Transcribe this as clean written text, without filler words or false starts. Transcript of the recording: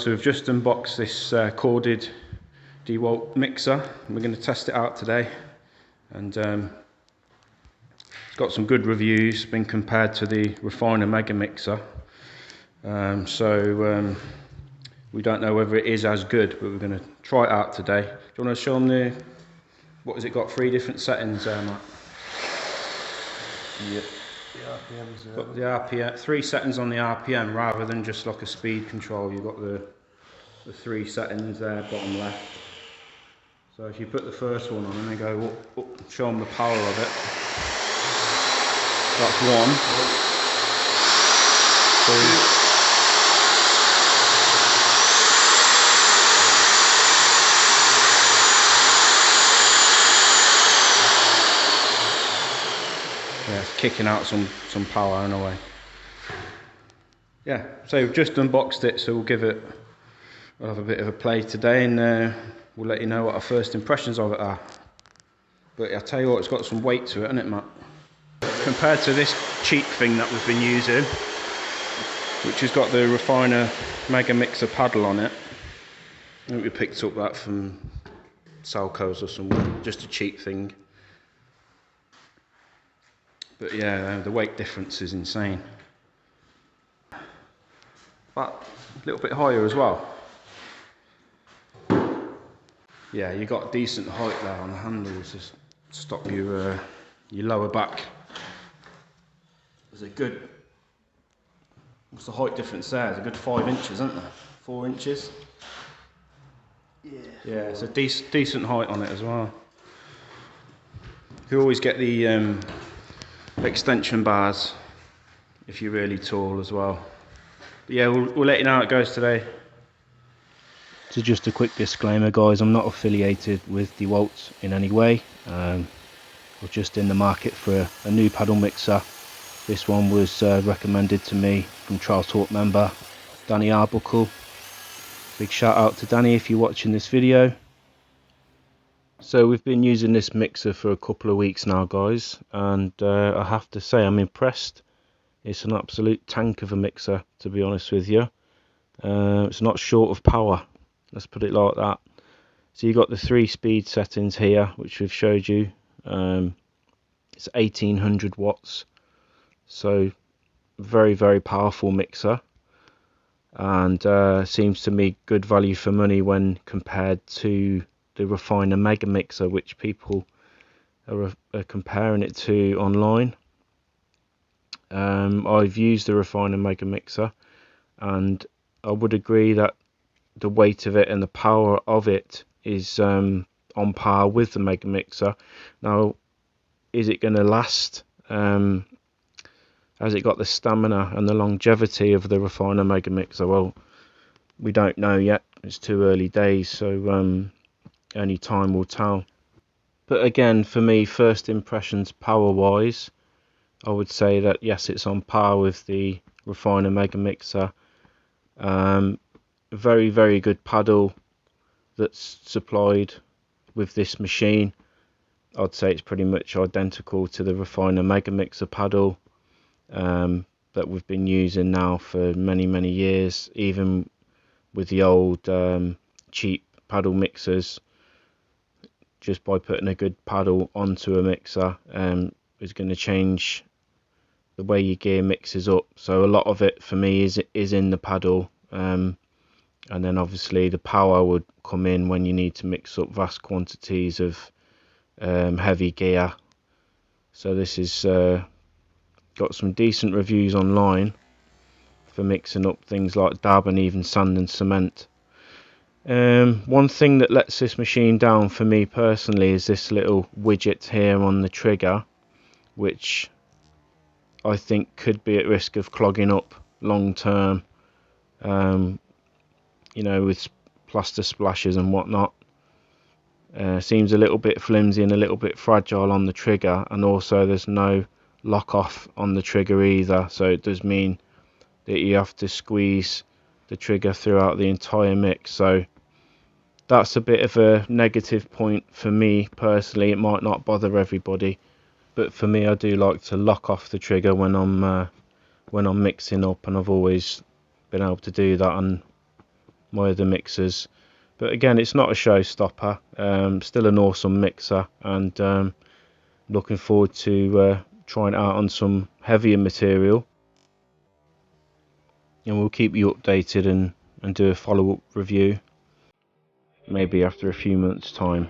guys, so we've just unboxed this corded Dewalt mixer. We're going to test it out today, and it's got some good reviews, been compared to the Refiner Mega Mixer. We don't know whether it is as good, but we're going to try it out today. Do you want to show them what has it got? 3 different settings there, Matt? Yeah. The RPMs, got the RPM, 3 settings on the RPM rather than just like a speed control. You've got the 3 settings there, bottom left. So if you put the first one on and then go up, show them the power of it. That's 1. 2. Yeah, it's kicking out some power in a way. Yeah, so we've just unboxed it, so we'll have a bit of a play today, and we'll let you know what our first impressions of it are. But I'll tell you what, it's got some weight to it, hasn't it, Matt? Compared to this cheap thing that we've been using, which has got the Refiner Mega Mixer paddle on it. I think we picked up that from Salco's or somewhere, just a cheap thing. But yeah, the weight difference is insane. But a little bit higher as well. Yeah, you got decent height there on the handles to stop your lower back. There's a good, what's the height difference there? There's a good 5 inches, isn't there? 4 inches? Yeah, it's a decent height on it as well. You always get the extension bars if you're really tall as well. But yeah, we'll let you know how it goes today. So just a quick disclaimer, guys, I'm not affiliated with Dewalt in any way. We're just in the market for a new paddle mixer. This one was recommended to me from Trowel Talk member Danny Arbuckle. Big shout out to Danny if you're watching this video. So we've been using this mixer for a couple of weeks now, guys, and I have to say I'm impressed. It's an absolute tank of a mixer, to be honest with you. It's not short of power, let's put it like that. So you got the 3 speed settings here, which we've showed you. It's 1800 watts, so very, very powerful mixer, and seems to me good value for money when compared to the Refiner Mega Mixer, which people are comparing it to online. I've used the Refiner Mega Mixer, and I would agree that the weight of it and the power of it is on par with the Mega Mixer. Now, is it going to last? Has it got the stamina and the longevity of the Refiner Mega Mixer? Well, we don't know yet. It's too early days, so only time will tell. But again, for me, first impressions power wise, I would say that yes, it's on par with the Refiner Mega Mixer. Very, very good paddle that's supplied with this machine. I'd say it's pretty much identical to the Refiner Mega Mixer paddle that we've been using now for many, many years. Even with the old cheap paddle mixers, just by putting a good paddle onto a mixer is going to change the way your gear mixes up. So a lot of it for me is in the paddle, and then obviously the power would come in when you need to mix up vast quantities of heavy gear. So this is got some decent reviews online for mixing up things like dab and even sand and cement. One thing that lets this machine down for me personally is this little widget here on the trigger, which I think could be at risk of clogging up long term, you know, with plaster splashes and whatnot. Seems a little bit flimsy and a little bit fragile on the trigger, and also there's no lock off on the trigger either, so it does mean that you have to squeeze the trigger throughout the entire mix. So that's a bit of a negative point for me personally. It might not bother everybody, but for me, I do like to lock off the trigger when I'm mixing up, and I've always been able to do that, and my other mixers. But again, it's not a showstopper. Still an awesome mixer, and looking forward to trying it out on some heavier material. And we'll keep you updated and do a follow-up review maybe after a few months' time.